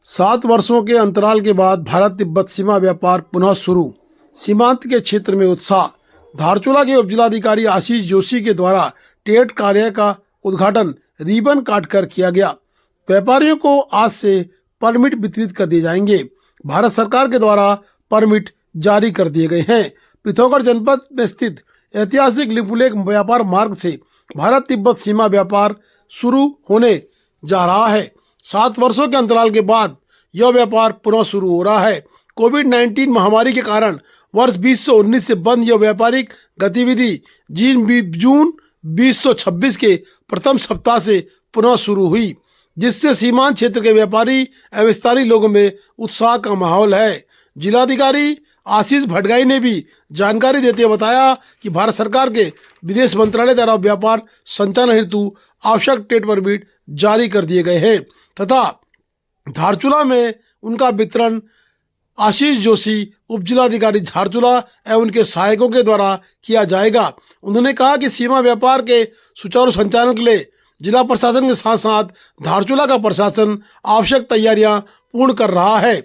7 वर्षों के अंतराल के बाद भारत तिब्बत सीमा व्यापार पुनः शुरू। सीमांत के क्षेत्र में उत्साह। धारचूला के उपजिलाधिकारी आशीष जोशी के द्वारा ट्रेड कार्यालय का उद्घाटन रिबन काटकर किया गया। व्यापारियों को आज से परमिट वितरित कर दिए जाएंगे। भारत सरकार के द्वारा परमिट जारी कर दिए गए हैं। पिथौरागढ़ जनपद में स्थित ऐतिहासिक लिपुलेख व्यापार मार्ग से भारत तिब्बत सीमा व्यापार शुरू होने जा रहा है। 7 वर्षों के अंतराल के बाद यह व्यापार पुनः शुरू हो रहा है। कोविड-19 महामारी के कारण वर्ष 2019 से बंद यह व्यापारिक गतिविधि जून 2026 के प्रथम सप्ताह से पुनः शुरू हुई, जिससे सीमांत क्षेत्र के व्यापारी एवं स्थानीय लोगों में उत्साह का माहौल है। जिलाधिकारी आशीष भटगाई ने भी जानकारी देते हुए बताया कि भारत सरकार के विदेश मंत्रालय द्वारा व्यापार संचालन हेतु आवश्यक ट्रेड परमिट जारी कर दिए गए हैं तथा धारचूला में उनका वितरण आशीष जोशी उपजिलाधिकारी धारचूला एवं उनके सहायकों के द्वारा किया जाएगा। उन्होंने कहा कि सीमा व्यापार के सुचारू संचालन के लिए जिला प्रशासन के साथ साथ धारचूला का प्रशासन आवश्यक तैयारियां पूर्ण कर रहा है।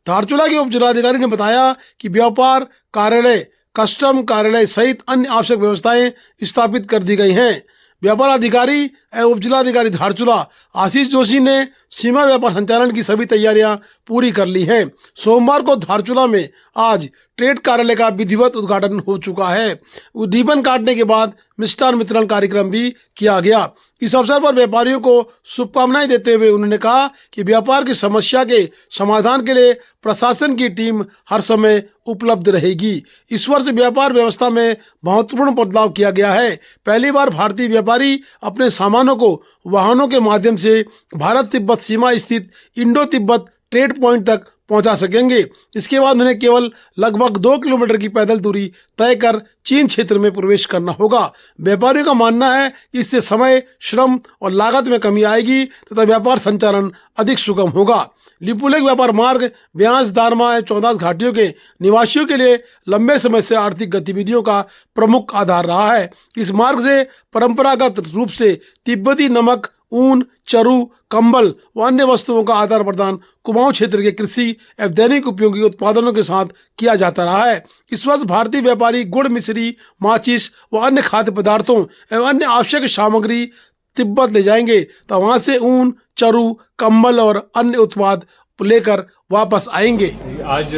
धारचूला के उपजिलाधिकारी ने बताया कि व्यापार कार्यालय, कस्टम कार्यालय सहित अन्य आवश्यक व्यवस्थाएं स्थापित कर दी गई हैं। व्यापार अधिकारी एवं उपजिलाधिकारी धारचूला आशीष जोशी ने सीमा व्यापार संचालन की सभी तैयारियां पूरी कर ली हैं। सोमवार को धारचूला में आज ट्रेड कार्यालय का विधिवत उद्घाटन हो चुका है। रिबन काटने के बाद मिष्ठान वितरण कार्यक्रम भी किया गया। इस अवसर पर व्यापारियों को शुभकामनाएं देते हुए उन्होंने कहा कि व्यापार की समस्या के समाधान के लिए प्रशासन की टीम हर समय उपलब्ध रहेगी। इस वर्ष व्यापार व्यवस्था में महत्वपूर्ण बदलाव किया गया है। पहली बार भारतीय व्यापारी अपने सामानों को वाहनों के माध्यम से भारत तिब्बत सीमा स्थित इंडो तिब्बत ट्रेड पॉइंट तक पहुंचा सकेंगे। इसके बाद उन्हें केवल लगभग 2 किलोमीटर की पैदल दूरी तय कर चीन क्षेत्र में प्रवेश करना होगा। व्यापारियों का मानना है कि इससे समय, श्रम और लागत में कमी आएगी तथा व्यापार संचालन अधिक सुगम होगा। लिपुलेख व्यापार मार्ग ब्यास, दारमा एवं चौदास घाटियों के निवासियों के लिए लंबे समय से आर्थिक गतिविधियों का प्रमुख आधार रहा है। इस मार्ग से परंपरागत रूप से तिब्बती नमक, ऊन, चरु, कंबल व अन्य वस्तुओं का आदान प्रदान कुमाऊं क्षेत्र के कृषि एवं दैनिक उपयोगी उत्पादनों के साथ किया जाता रहा है। इस वर्ष भारतीय व्यापारी गुड़, मिश्री, माचिस व अन्य खाद्य पदार्थों एवं अन्य आवश्यक सामग्री तिब्बत ले जाएंगे तो वहां से ऊन, चरु, कंबल और अन्य उत्पाद लेकर वापस आएंगे। आज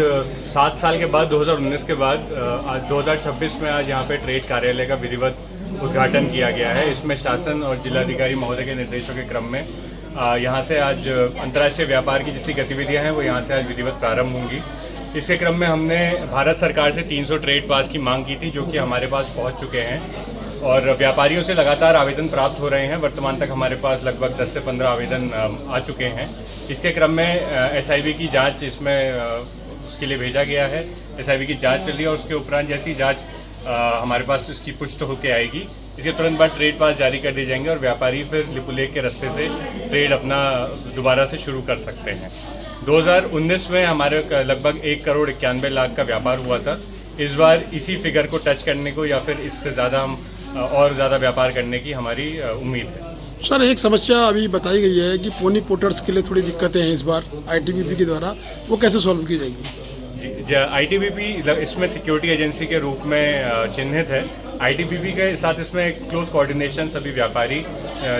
7 साल के बाद 2019 के बाद आज 2026 में आज यहाँ पे ट्रेड कार्यालय का विधिवत उद्घाटन किया गया है। इसमें शासन और जिलाधिकारी महोदय के निर्देशों के क्रम में यहाँ से आज अंतर्राष्ट्रीय व्यापार की जितनी गतिविधियाँ हैं वो यहाँ से आज विधिवत प्रारंभ होंगी। इसके क्रम में हमने भारत सरकार से 300 ट्रेड पास की मांग की थी, जो कि हमारे पास पहुँच चुके हैं और व्यापारियों से लगातार आवेदन प्राप्त हो रहे हैं। वर्तमान तक हमारे पास लगभग 10 से 15 आवेदन आ चुके हैं। इसके क्रम में SIV की जांच इसमें उसके लिए भेजा गया है। SIV की जांच चल रही है और उसके उपरांत जैसी जांच हमारे पास इसकी पुष्टि होकर आएगी, इसके तुरंत बाद ट्रेड पास जारी कर दिए जाएंगे और व्यापारी फिर लिपुलेख के रास्ते से ट्रेड अपना दोबारा से शुरू कर सकते हैं। 2019 में हमारे लगभग 1 करोड़ 91 लाख का व्यापार हुआ था। इस बार इसी फिगर को टच करने को या फिर इससे ज़्यादा हम और ज़्यादा व्यापार करने की हमारी उम्मीद है। सर, एक समस्या अभी बताई गई है कि पोनी पोर्टर्स के लिए थोड़ी दिक्कतें हैं इस बार ITBP के द्वारा, वो कैसे सॉल्व की जाएगी? ITBP इसमें सिक्योरिटी एजेंसी के रूप में चिन्हित है। ITBP के साथ इसमें क्लोज कोऑर्डिनेशन सभी व्यापारी,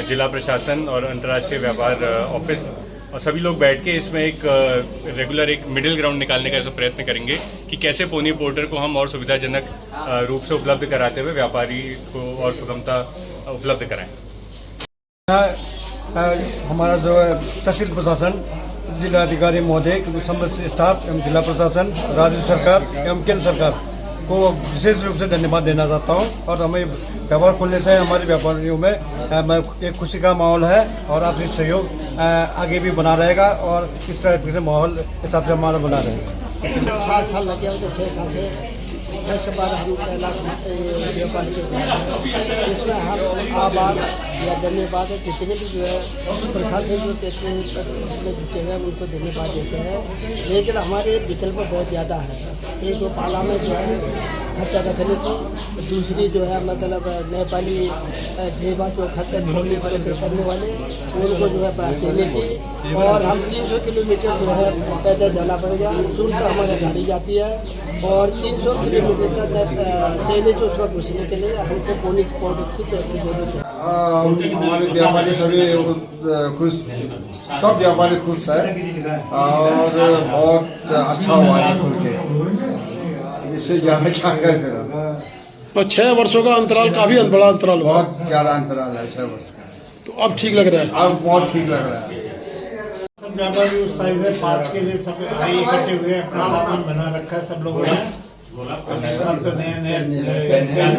जिला प्रशासन और अंतर्राष्ट्रीय व्यापार ऑफिस और सभी लोग बैठ के इसमें एक रेगुलर एक मिडिल ग्राउंड निकालने का ऐसा प्रयत्न करेंगे कि कैसे पोनी पोर्टर को हम और सुविधाजनक रूप से उपलब्ध कराते हुए व्यापारी को और सुगमता उपलब्ध कराएं। हमारा जो है तहसील प्रशासन, जिलाधिकारी महोदय, समस्त स्टाफ एवं जिला प्रशासन, राज्य सरकार एवं केंद्र सरकार को विशेष रूप से धन्यवाद देना चाहता हूं। और हमें व्यापार खोलने से हमारे व्यापारियों में एक खुशी का माहौल है और आपसी सहयोग आगे भी बना रहेगा और इस तरह से माहौल हिसाब से हमारा बना रहेगा। 7 साल लगे होते, 6 साल से 10 बार हम कैलाश व्यापार के इसमें हम आभार या धन्यवाद जितने भी जो है प्रशासन जो देते हैं जुटे हैं उनको धन्यवाद देते हैं। लेकिन हमारे विकल्प बहुत ज़्यादा है। एक पाला में जो है खच्चर रखने की, दूसरी जो है मतलब नेपाली देवा जो खच्चर करने वाले उनको जो है देने की, और हम 300 किलोमीटर जो है पैदल जाना पड़ेगा। शुल्क हमारी गाड़ी जाती है और 300 किलोमीटर तक देने से उसमें घुसने के लिए हमको पुलिस पाउडर की जरूरत है। हमारे व्यापारी सभी खुश, सब व्यापारी खुश है और बहुत अच्छा हुआ है खुल के, इससे ज़्यादा क्या कहेगा। तो 6 वर्षों का अंतराल काफी बड़ा अंतराल हुआ, बहुत ज़्यादा अंतराल है 6 वर्ष का। तो अब ठीक लग रहा है। अब बहुत ठीक लग रहा है। सब व्यापारी उत्साहित है, पास के लिए सब भाई इकट्ठे हुए अपना सामान बना रखा है सब लोगों ने। साल तो नए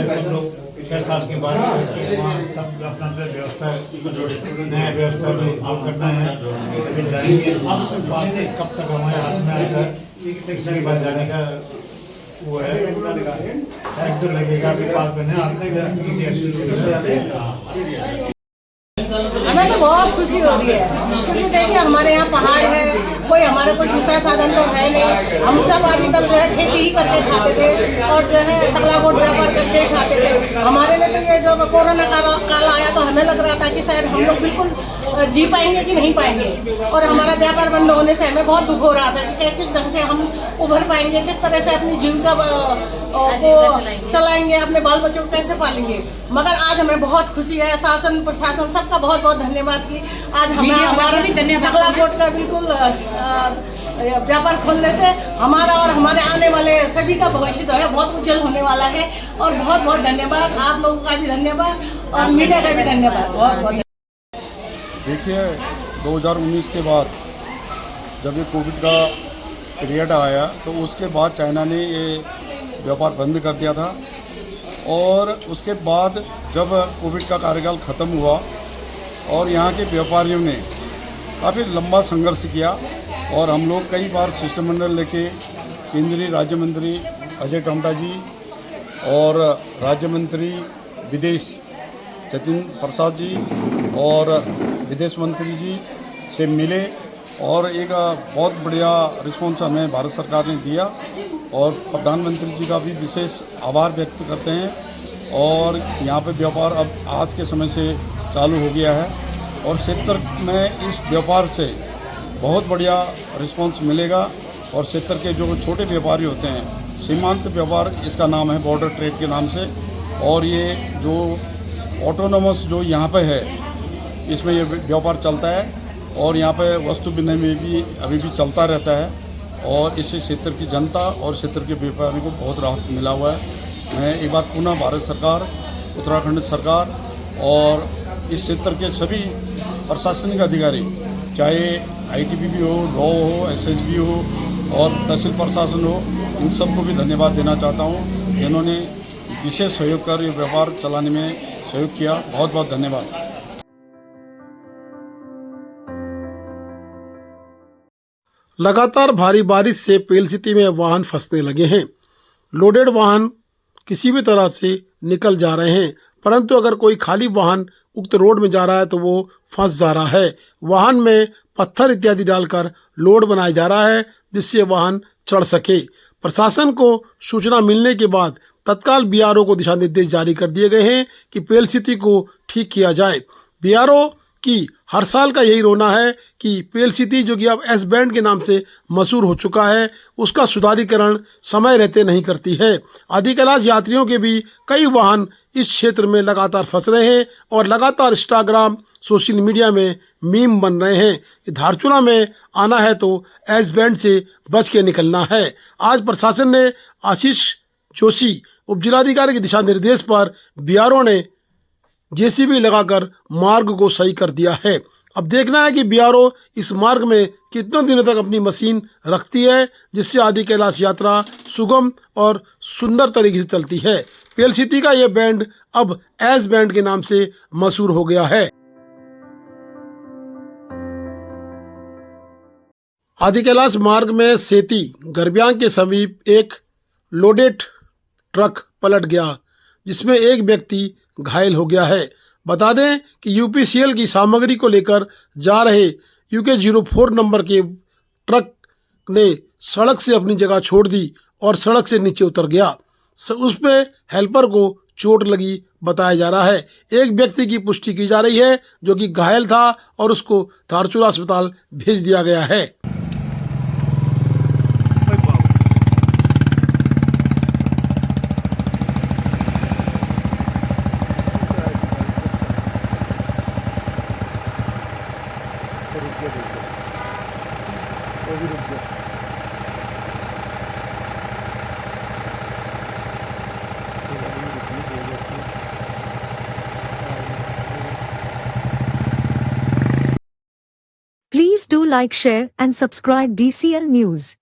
सब लोग 6 साल के बाद सब अपना व्यवस्था नया व्यवस्था वो करना है, फिर जाएंगे। बात कब तक हमारे हाथ में आएगा, इसके बाद जाने का वो है, टाइम तो लगेगा। फिर बात बने हमें तो बहुत खुशी हो रही है, क्योंकि देखिए हमारे यहाँ पहाड़ है, कोई दूसरा साधन तो है नहीं। हम सब अभी तक जो है खेती ही करके खाते थे और जो है तगला गोट व्यापार करके खाते थे। हमारे लिए तो ये जो कोरोना काल आया तो हमें लग रहा था कि शायद हम लोग बिल्कुल जी पाएंगे कि नहीं पाएंगे, और हमारा व्यापार बंद होने से हमें बहुत दुख हो रहा था कि किस ढंग से हम उभर पाएंगे, किस तरह से अपनी जीविका को चलाएंगे, अपने बाल बच्चों को कैसे पालेंगे। मगर आज हमें बहुत खुशी है, शासन प्रशासन सबका बहुत बहुत धन्यवाद कि आज हमें हमारा तगला गोट का बिल्कुल व्यापार खोलने से हमारा और हमारे आने वाले सभी का भविष्य जो है बहुत उज्जवल होने वाला है। और बहुत बहुत धन्यवाद, आप लोगों का भी धन्यवाद और मीडिया का भी धन्यवाद, बहुत बहुत। देखिए 2019 के बाद जब ये कोविड का पीरियड आया तो उसके बाद चाइना ने ये व्यापार बंद कर दिया था, और उसके बाद जब कोविड का कार्यकाल ख़त्म हुआ और यहाँ के व्यापारियों ने काफ़ी लंबा संघर्ष किया, और हम लोग कई बार शिष्टमंडल लेके केंद्रीय राज्य मंत्री अजय टोमटा जी और राज्य मंत्री विदेश जतिन प्रसाद जी और विदेश मंत्री जी से मिले, और एक बहुत बढ़िया रिस्पॉन्स हमें भारत सरकार ने दिया, और प्रधानमंत्री जी का भी विशेष आभार व्यक्त करते हैं। और यहाँ पे व्यापार अब आज के समय से चालू हो गया है, और क्षेत्र में इस व्यापार से बहुत बढ़िया रिस्पॉन्स मिलेगा। और क्षेत्र के जो छोटे व्यापारी होते हैं, सीमांत व्यापार इसका नाम है, बॉर्डर ट्रेड के नाम से, और ये जो ऑटोनोमस जो यहाँ पे है इसमें ये व्यापार चलता है, और यहाँ पे वस्तु विनिमय में भी अभी भी चलता रहता है, और इससे क्षेत्र की जनता और क्षेत्र के व्यापारियों को बहुत राहत मिला हुआ है। मैं एक बार पुनः भारत सरकार, उत्तराखंड सरकार और इस क्षेत्र के सभी प्रशासनिक अधिकारी, चाहे ITBP हो, लॉ हो, SSB हो और तहसील प्रशासन हो, इन सबको भी धन्यवाद देना चाहता हूँ, जिन्होंने विशेष सहयोग कर ये व्यापार चलाने में सहयोग किया। बहुत बहुत धन्यवाद। लगातार भारी बारिश से पेलसिटी में वाहन फंसने लगे हैं। लोडेड वाहन किसी भी तरह से निकल जा रहे हैं, परंतु अगर कोई खाली वाहन उक्त रोड में जा रहा है तो वो फंस जा रहा है। वाहन में पत्थर इत्यादि डालकर लोड बनाया जा रहा है जिससे वाहन चढ़ सके। प्रशासन को सूचना मिलने के बाद तत्काल BRO को दिशा निर्देश जारी कर दिए गए हैं कि पेलसिटी को ठीक किया जाए। BRO की हर साल का यही रोना है कि पेलसिटी जो कि अब S बैंड के नाम से मशहूर हो चुका है, उसका सुधारीकरण समय रहते नहीं करती है। अधिकांश यात्रियों के भी कई वाहन इस क्षेत्र में लगातार फंस रहे हैं और लगातार इंस्टाग्राम, सोशल मीडिया में मीम बन रहे हैं कि धारचूला में आना है तो S बैंड से बच के निकलना है। आज प्रशासन ने आशीष जोशी उपजिलाधिकारी के दिशा निर्देश पर BRO ने JCB लगाकर मार्ग को सही कर दिया है। अब देखना है कि BRO इस मार्ग में कितने दिनों तक अपनी मशीन रखती है, जिससे आदि कैलाश यात्रा सुगम और सुंदर तरीके से चलती है। पेलसिटी का यह बैंड अब S बैंड के नाम से मशहूर हो गया है। आदि कैलाश मार्ग में सेती गरब्यांग के समीप एक लोडेड ट्रक पलट गया, जिसमें एक व्यक्ति घायल हो गया है। बता दें कि UPCL की सामग्री को लेकर जा रहे UK 04 नंबर के ट्रक ने सड़क से अपनी जगह छोड़ दी और सड़क से नीचे उतर गया। उस पे हेल्पर को चोट लगी बताया जा रहा है। एक व्यक्ति की पुष्टि की जा रही है जो कि घायल था और उसको धारचूला अस्पताल भेज दिया गया है। Please do like, share and subscribe DCL News.